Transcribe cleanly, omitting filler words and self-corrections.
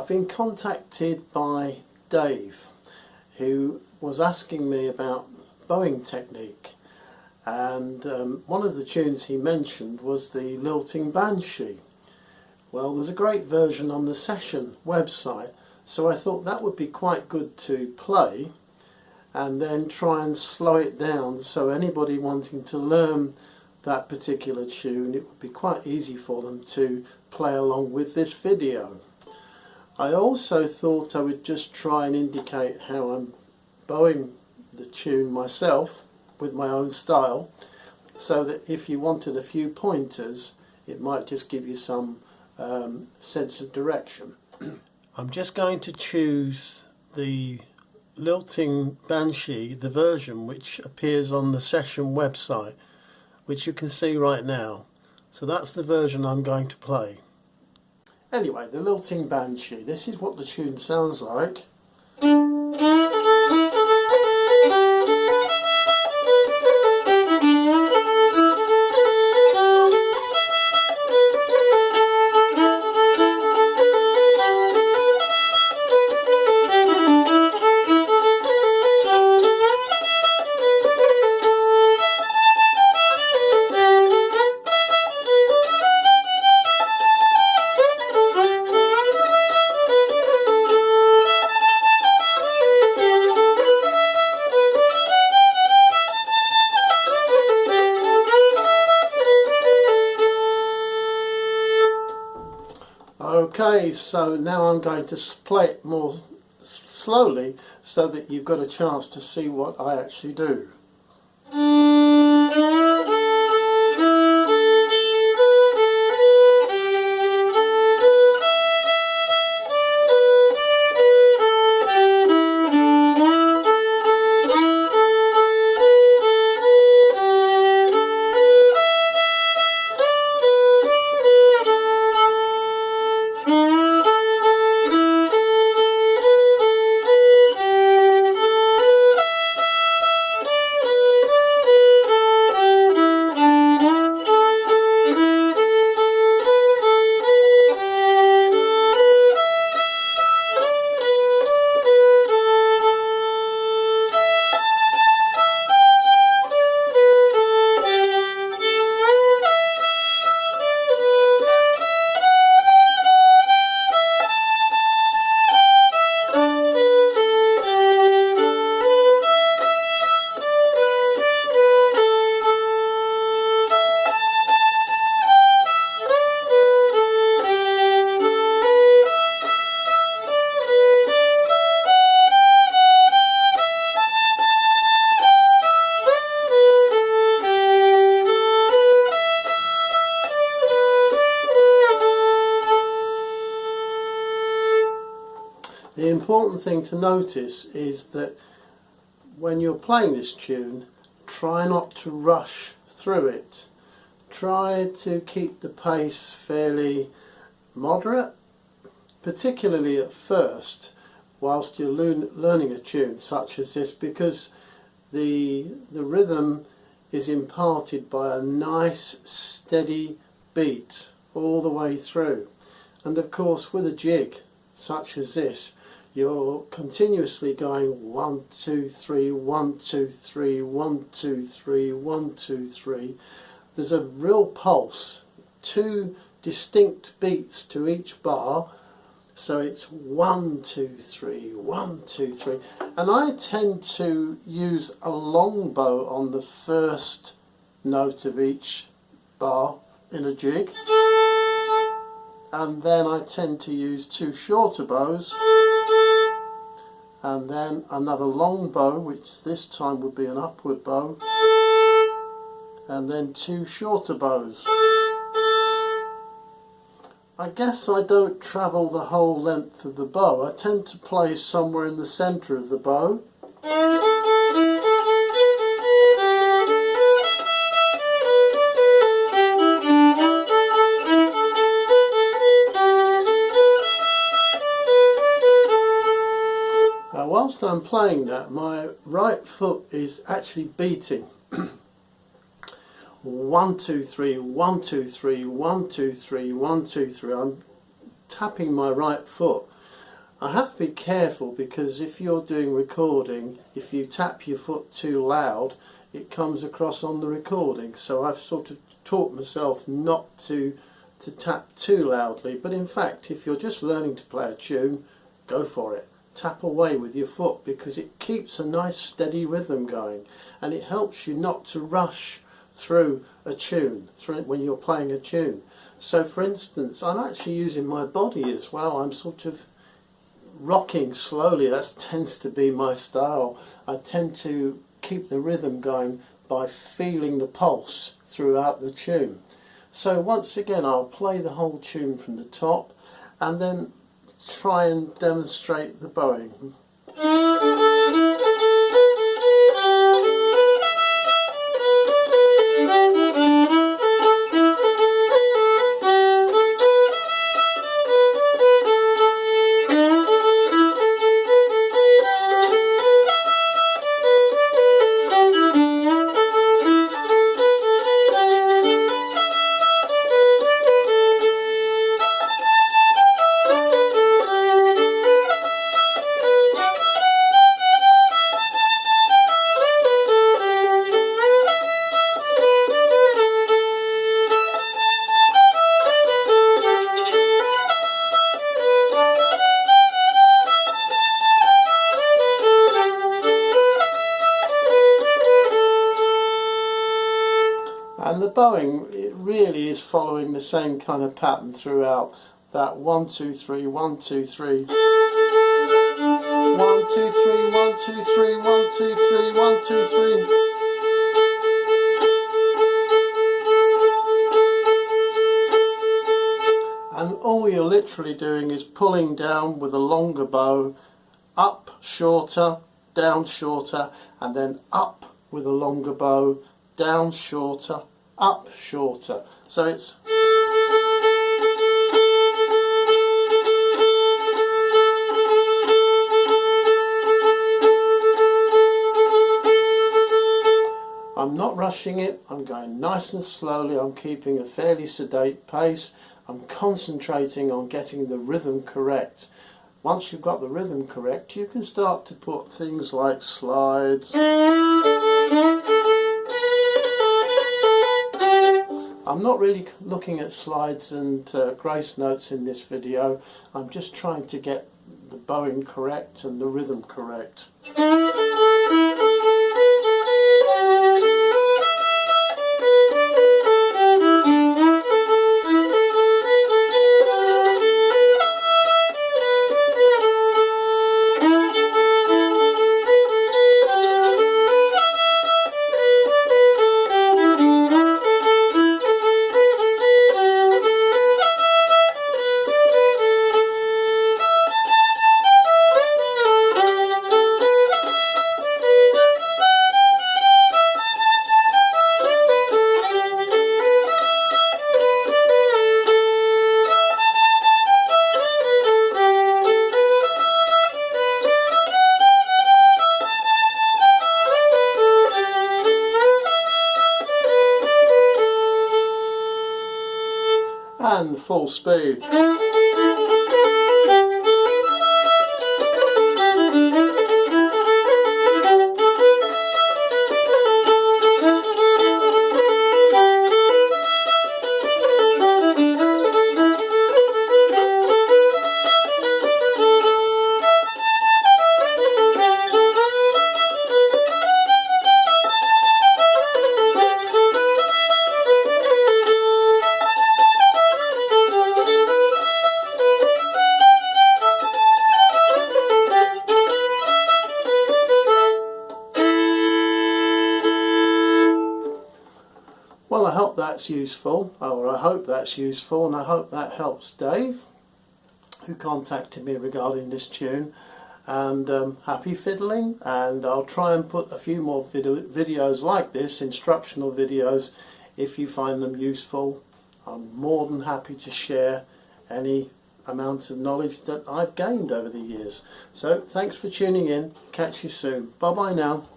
I've been contacted by Dave, who was asking me about bowing technique, and one of the tunes he mentioned was the Lilting Banshee. Well, there's a great version on the session website, so I thought that would be quite good to play and then try and slow it down, so anybody wanting to learn that particular tune, it would be quite easy for them to play along with this video. I also thought I would just try and indicate how I'm bowing the tune myself with my own style, so that if you wanted a few pointers, it might just give you some sense of direction. I'm just going to choose the Lilting Banshee, the version which appears on the session website, which you can see right now. So that's the version I'm going to play. Anyway, the Lilting Banshee, this is what the tune sounds like. Okay, so now I'm going to play it more slowly so that you've got a chance to see what I actually do. The important thing to notice is that when you're playing this tune, try not to rush through it. Try to keep the pace fairly moderate, particularly at first, whilst you're learning a tune such as this, because the rhythm is imparted by a nice steady beat all the way through. And of course, with a jig such as this, you're continuously going 1, 2, 3, 1, 2, 3, 1, 2, 3, 1, 2, 3. There's a real pulse, 2 distinct beats to each bar, so it's 1, 2, 3, 1, 2, 3. And I tend to use a long bow on the first note of each bar in a jig, and then I tend to use 2 shorter bows, and then another long bow, which this time would be an upward bow, and then 2 shorter bows. I guess I don't travel the whole length of the bow. I tend to play somewhere in the centre of the bow. Whilst I'm playing that, my right foot is actually beating. 1, 2, 3, 1, 2, 3, 1, 2, 3, 1, 2, 3. I'm tapping my right foot. I have to be careful, because if you're doing recording, if you tap your foot too loud, it comes across on the recording. So I've sort of taught myself not to tap too loudly, but in fact if you're just learning to play a tune, go for it. Tap away with your foot, because it keeps a nice steady rhythm going, and it helps you not to rush through a tune when you're playing a tune. So for instance, I'm actually using my body as well. I'm sort of rocking slowly. That tends to be my style. I tend to keep the rhythm going by feeling the pulse throughout the tune. So once again, I'll play the whole tune from the top and then try and demonstrate the bowing. And the bowing, it really is following the same kind of pattern throughout. That 1 2 3 1 2 3 1 2 3 1 2 3 1 2 3 1 2 3. And all you're literally doing is pulling down with a longer bow, up shorter, down shorter, and then up with a longer bow, down shorter, up shorter. So it's I'm not rushing it, I'm going nice and slowly, I'm keeping a fairly sedate pace, I'm concentrating on getting the rhythm correct. Once you've got the rhythm correct, you can start to put things like slides. I'm not really looking at slides and grace notes in this video. I'm just trying to get the bowing correct and the rhythm correct. And full speed. Well, I hope that's useful, or I hope that's useful, and I hope that helps Dave, who contacted me regarding this tune. And happy fiddling, and I'll try and put a few more videos like this, instructional videos, if you find them useful. I'm more than happy to share any amount of knowledge that I've gained over the years. So thanks for tuning in, catch you soon, bye bye now.